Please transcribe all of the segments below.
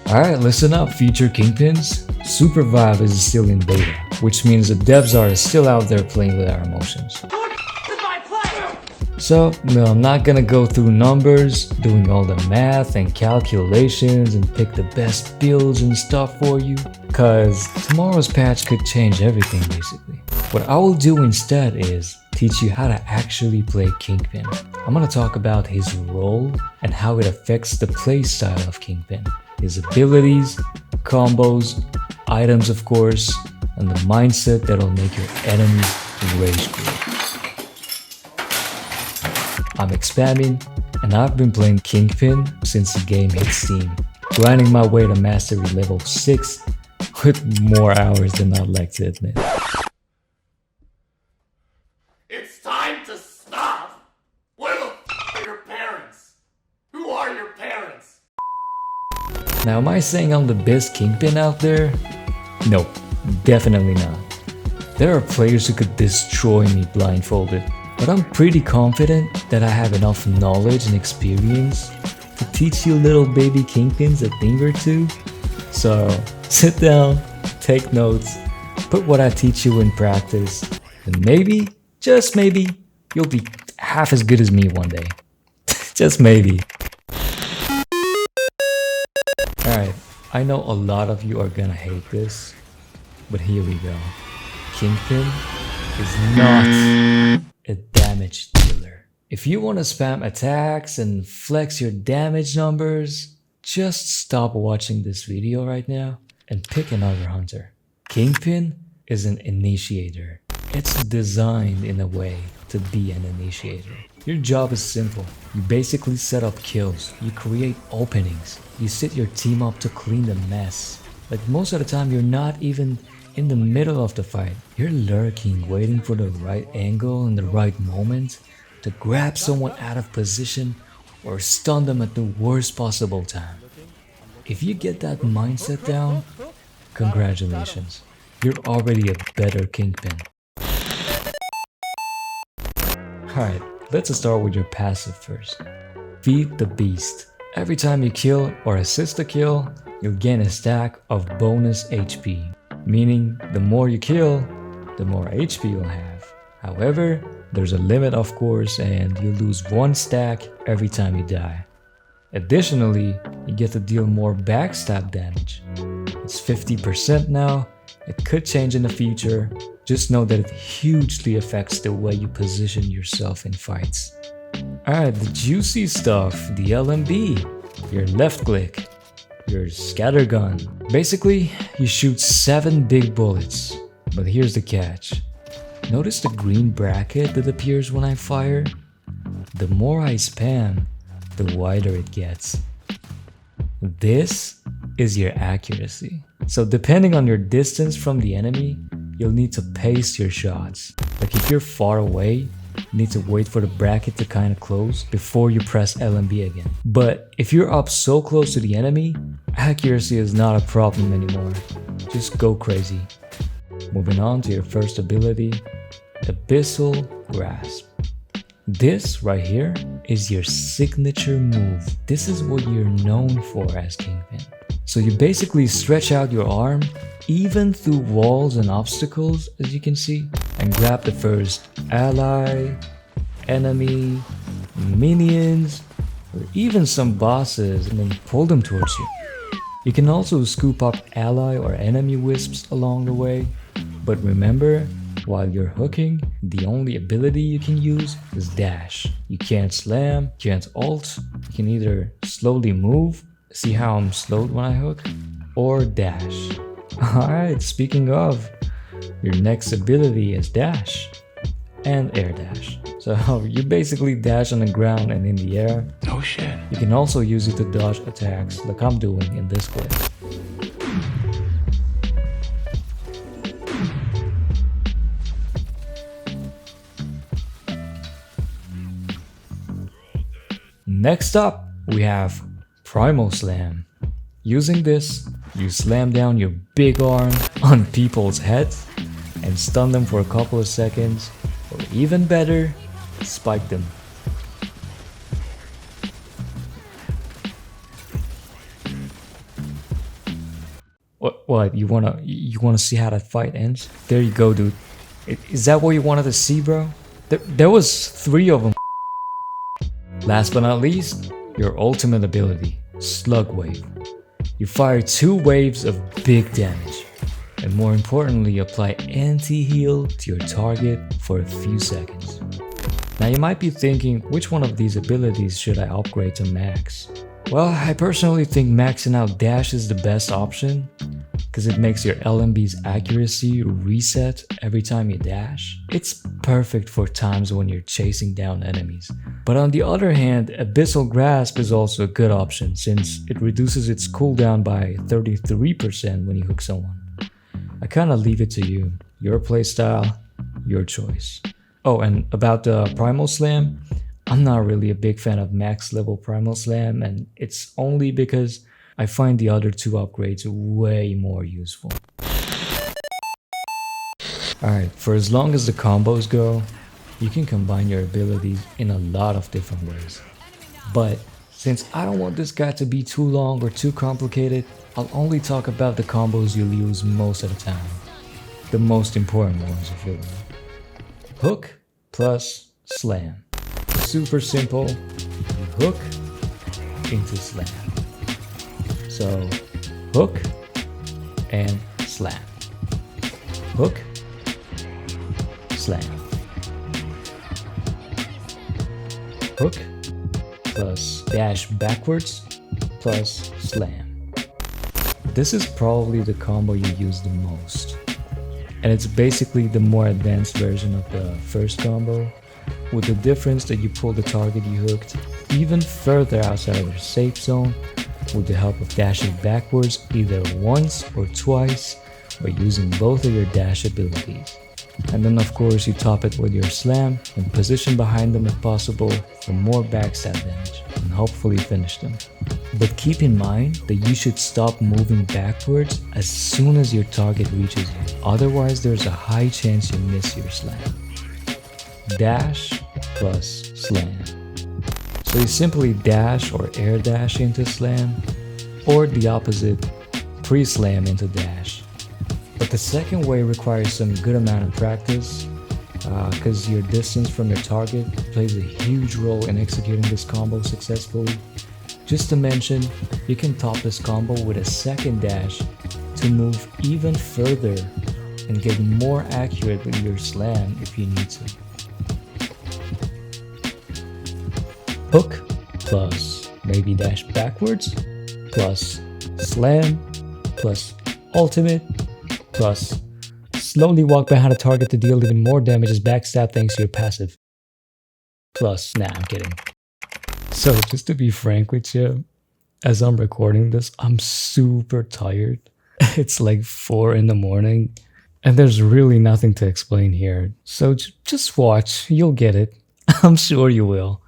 Alright, listen up, future Kingpins. Super Vibe is still in beta, which means the devs are still out there playing with our emotions. So, no, I'm not gonna go through numbers, doing all the math and calculations and pick the best builds and stuff for you, cause tomorrow's patch could change everything basically. What I will do instead is teach you how to actually play Kingpin. I'm gonna talk about his role and how it affects the playstyle of Kingpin, his abilities, combos, items of course, and the mindset that'll make your enemies rage quit. I'm Expamming, and I've been playing Kingpin since the game hit Steam, grinding my way to mastery level 6 with more hours than I'd like to admit. It's time to stop! Where the f are your parents? Who are your parents? Now, am I saying I'm the best Kingpin out there? Nope, definitely not. There are players who could destroy me blindfolded, but I'm pretty confident that I have enough knowledge and experience to teach you little baby Kingpins a thing or two. So sit down, take notes, put what I teach you in practice, and maybe, just maybe, you'll be half as good as me one day. Just maybe. Alright, I know a lot of you are gonna hate this, but here we go. Kingpin is not a damage dealer. If you want to spam attacks and flex your damage numbers, just stop watching this video right now and pick another hunter. Kingpin is an initiator. It's designed in a way to be an initiator. Your job is simple. You basically set up kills, you create openings, you set your team up to clean the mess. Like most of the time you're not even in the middle of the fight. You're lurking, waiting for the right angle and the right moment to grab someone out of position or stun them at the worst possible time. If you get that mindset down, congratulations. You're already a better Kingpin. Alright, let's start with your passive first. Feed the beast. Every time you kill or assist a kill, you'll gain a stack of bonus HP. Meaning, the more you kill, the more HP you'll have. However, there's a limit of course, and you lose 1 stack every time you die. Additionally, you get to deal more backstab damage. It's 50% now. It could change in the future. Just know that it hugely affects the way you position yourself in fights. Alright, the juicy stuff, the LMB, your left click, your scatter gun. Basically, you shoot 7 big bullets, but here's the catch. Notice the green bracket that appears when I fire? The more I spam, the wider it gets. This is your accuracy. So depending on your distance from the enemy, you'll need to pace your shots. Like if you're far away, you need to wait for the bracket to kind of close before you press LMB again. But if you're up so close to the enemy, accuracy is not a problem anymore. Just go crazy. Moving on to your first ability, Abyssal Grasp. This right here is your signature move. This is what you're known for as Kingpin. So you basically stretch out your arm even through walls and obstacles, as you can see, and grab the first ally, enemy, minions, or even some bosses and then pull them towards you. You can also scoop up ally or enemy wisps along the way, but remember, while you're hooking, the only ability you can use is dash. You can't slam, can't ult, you can either slowly move, see how I'm slowed when I hook, or dash. Alright, speaking of, your next ability is dash and air dash. So you basically dash on the ground and in the air. Oh shit. You can also use it to dodge attacks like I'm doing in this clip. Next up, we have Primal Slam. Using this, you slam down your big arm on people's heads and stun them for a couple of seconds, or even better, spike them. What? You wanna see how that fight ends? There you go, dude. Is that what you wanted to see, bro? There was 3 of them. Last but not least, your ultimate ability, Slug Wave. You fire 2 waves of big damage, and more importantly, apply anti-heal to your target for a few seconds. Now you might be thinking, which one of these abilities should I upgrade to max? Well, I personally think maxing out dash is the best option, because it makes your LMB's accuracy reset every time you dash. It's perfect for times when you're chasing down enemies. But on the other hand, Abyssal Grasp is also a good option since it reduces its cooldown by 33% when you hook someone. I kinda leave it to you. Your playstyle, your choice. Oh, and about the Primal Slam, I'm not really a big fan of max level Primal Slam, and it's only because I find the other 2 upgrades way more useful. Alright, for as long as the combos go, you can combine your abilities in a lot of different ways. But since I don't want this guide to be too long or too complicated, I'll only talk about the combos you'll use most of the time. The most important ones, if you will. Hook plus slam. Super simple. You hook into slam. So, hook and slam. Hook, slam. Hook plus dash backwards plus slam. This is probably the combo you use the most. And it's basically the more advanced version of the first combo, with the difference that you pull the target you hooked even further outside of their safe zone with the help of dashing backwards either once or twice by using both of your dash abilities. And then of course you top it with your slam and position behind them if possible for more backstab damage and hopefully finish them. But keep in mind that you should stop moving backwards as soon as your target reaches you, otherwise there's a high chance you miss your slam. Dash plus slam. So you simply dash or air dash into slam, or the opposite, pre-slam into dash. But the second way requires some good amount of practice, because your distance from your target plays a huge role in executing this combo successfully. Just to mention, you can top this combo with a second dash to move even further and get more accurate with your slam if you need to. Hook plus maybe dash backwards plus slam plus ultimate plus slowly walk behind a target to deal even more damage as backstab thanks to your passive. Plus, nah, I'm kidding. So just to be frank with you, as I'm recording this, I'm super tired. It's like 4 in the morning and there's really nothing to explain here. So just watch, you'll get it. I'm sure you will.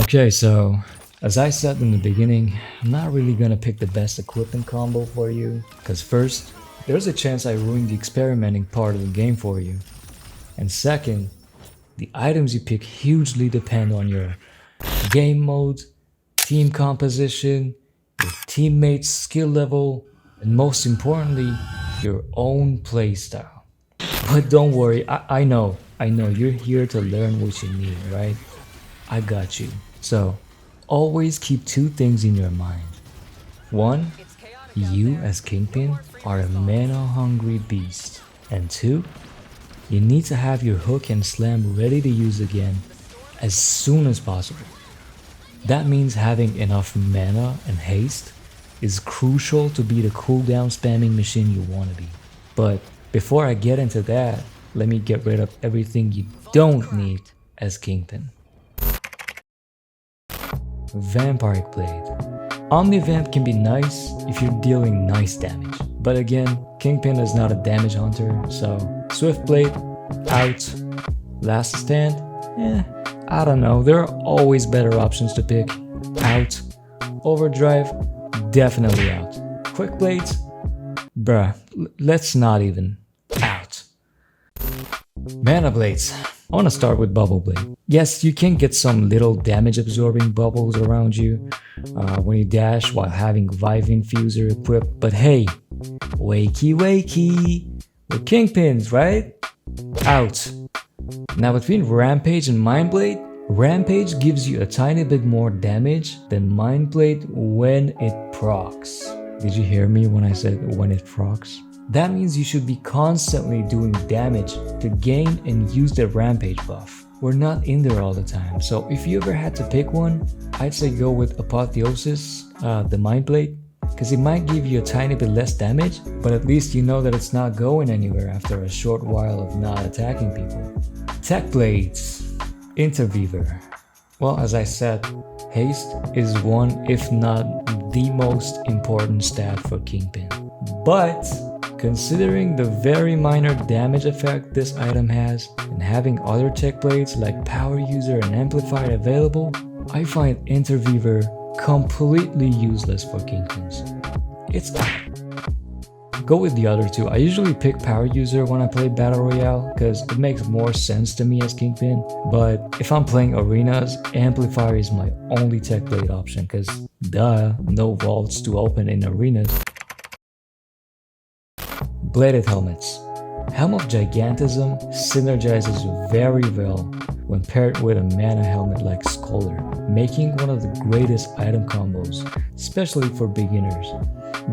Okay, so as I said in the beginning, I'm not really gonna pick the best equipment combo for you, because first, there's a chance I ruined the experimenting part of the game for you. And second, the items you pick hugely depend on your game mode, team composition, your teammates' skill level, and most importantly, your own playstyle. But don't worry, I know you're here to learn what you need, right? I got you. So, always keep 2 things in your mind. 1, you as Kingpin are a mana-hungry beast. And 2, you need to have your hook and slam ready to use again as soon as possible. That means having enough mana and haste is crucial to be the cooldown spamming machine you want to be. But before I get into that, let me get rid of everything you don't need as Kingpin. Vampire Blade. Omni-Vamp can be nice if you're dealing nice damage. But again, Kingpin is not a damage hunter, so Swift Blade, out. Last Stand, I don't know, there are always better options to pick. Out. Overdrive, definitely out. Quick Blades, bruh, let's not even. Out. Mana Blades. I want to start with Bubble Blade. Yes, you can get some little damage absorbing bubbles around you when you dash while having Vive Infuser equipped, but hey, wakey wakey, we're Kingpins, right? Out. Now between Rampage and Mind Blade, Rampage gives you a tiny bit more damage than Mind Blade when it procs. Did you hear me when I said when it procs? That means you should be constantly doing damage to gain and use the Rampage buff. We're not in there all the time, so if you ever had to pick one, I'd say go with Apotheosis, the Mind Blade, because it might give you a tiny bit less damage, but at least you know that it's not going anywhere after a short while of not attacking people. Tech Blades, Interweaver. Well, as I said, haste is one, if not the most important stat for Kingpin. But considering the very minor damage effect this item has, and having other tech blades like Power User and Amplifier available, I find Interweaver completely useless for Kingpins. It's go with the other two. I usually pick Power User when I play Battle Royale because it makes more sense to me as Kingpin, but if I'm playing arenas, Amplifier is my only tech blade option because duh, no vaults to open in arenas. Bladed Helmets. Helm of Gigantism synergizes very well when paired with a mana helmet like Scholar, making one of the greatest item combos, especially for beginners.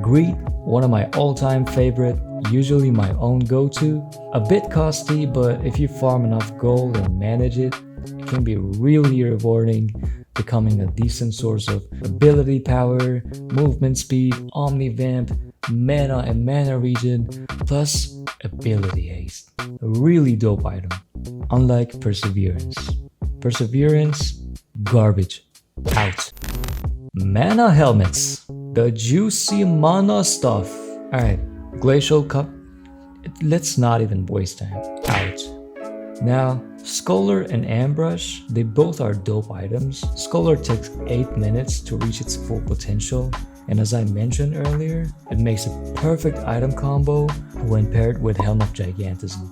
Greed, one of my all-time favorite, usually my own go-to. A bit costly, but if you farm enough gold and manage it, it can be really rewarding, becoming a decent source of ability power, movement speed, omni-vamp, mana and mana regen, plus ability haste. A really dope item. Unlike Perseverance. Perseverance, garbage. Out. Mana Helmets. The juicy mana stuff. Alright, Glacial Cup. Let's not even waste time. Out. Now, Scholar and Ambrush, they both are dope items. Scholar takes 8 minutes to reach its full potential, and as I mentioned earlier, it makes a perfect item combo when paired with Helm of Gigantism.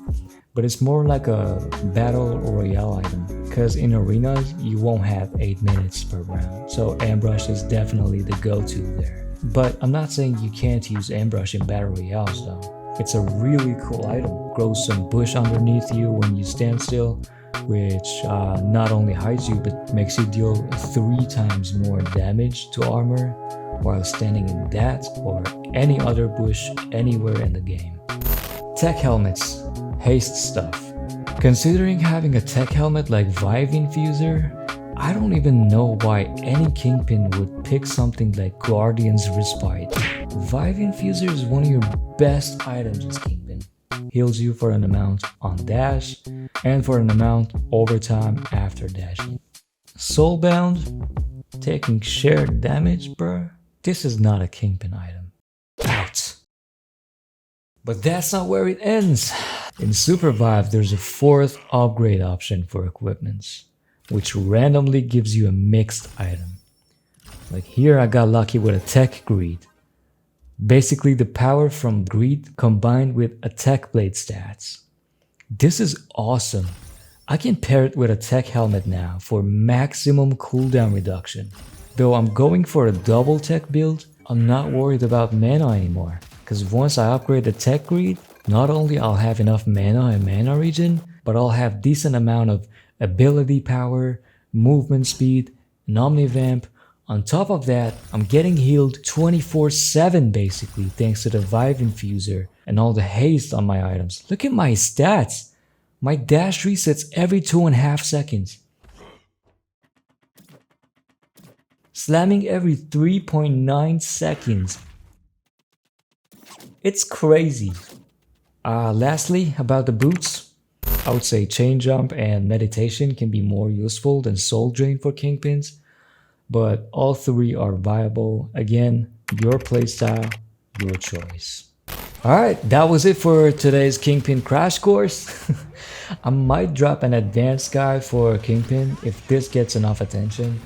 But it's more like a battle royale item, because in arenas you won't have 8 minutes per round, so Ambrush is definitely the go-to there. But I'm not saying you can't use Ambrush in battle royales though. It's a really cool item. Grows some bush underneath you when you stand still, which not only hides you but makes you deal 3 times more damage to armor while standing in that or any other bush anywhere in the game. Tech Helmets. Haste stuff. Considering having a tech helmet like Vive Infuser, I don't even know why any Kingpin would pick something like Guardian's Respite. Vive Infuser is one of your best items as Kingpin. Heals you for an amount on dash, and for an amount over time after dashing. Soulbound, taking shared damage, bruh. This is not a Kingpin item. Out. But that's not where it ends. In Super Vive, there's a 4th upgrade option for equipments, which randomly gives you a mixed item. Like here I got lucky with a Tech Greed. Basically the power from Greed combined with attack blade stats. This is awesome. I can pair it with a Tech Helmet now for maximum cooldown reduction. Though I'm going for a double Tech build, I'm not worried about mana anymore. Cause once I upgrade the Tech Greed, not only I'll have enough mana and mana regen, but I'll have decent amount of ability power, movement speed, and omnivamp. On top of that, I'm getting healed 24/7 basically thanks to the Vive Infuser and all the haste on my items. Look at my stats! My dash resets every 2.5 seconds. Slamming every 3.9 seconds. It's crazy. Lastly, about the boots. I would say chain jump and meditation can be more useful than soul drain for Kingpins, but all three are viable. Again, your playstyle, your choice. Alright, that was it for today's Kingpin crash course. I might drop an advanced guide for Kingpin if this gets enough attention.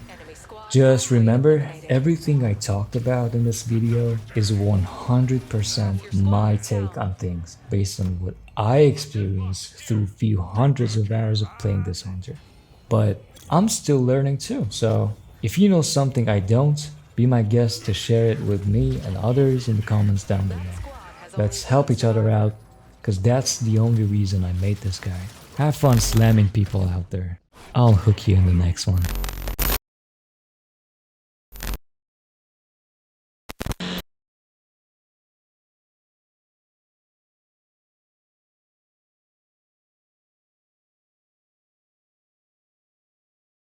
Just remember, everything I talked about in this video is 100% my take on things based on what I experienced through few hundreds of hours of playing this hunter. But I'm still learning too, so if you know something I don't, be my guest to share it with me and others in the comments down below. Let's help each other out, because that's the only reason I made this guide. Have fun slamming people out there. I'll hook you in the next one.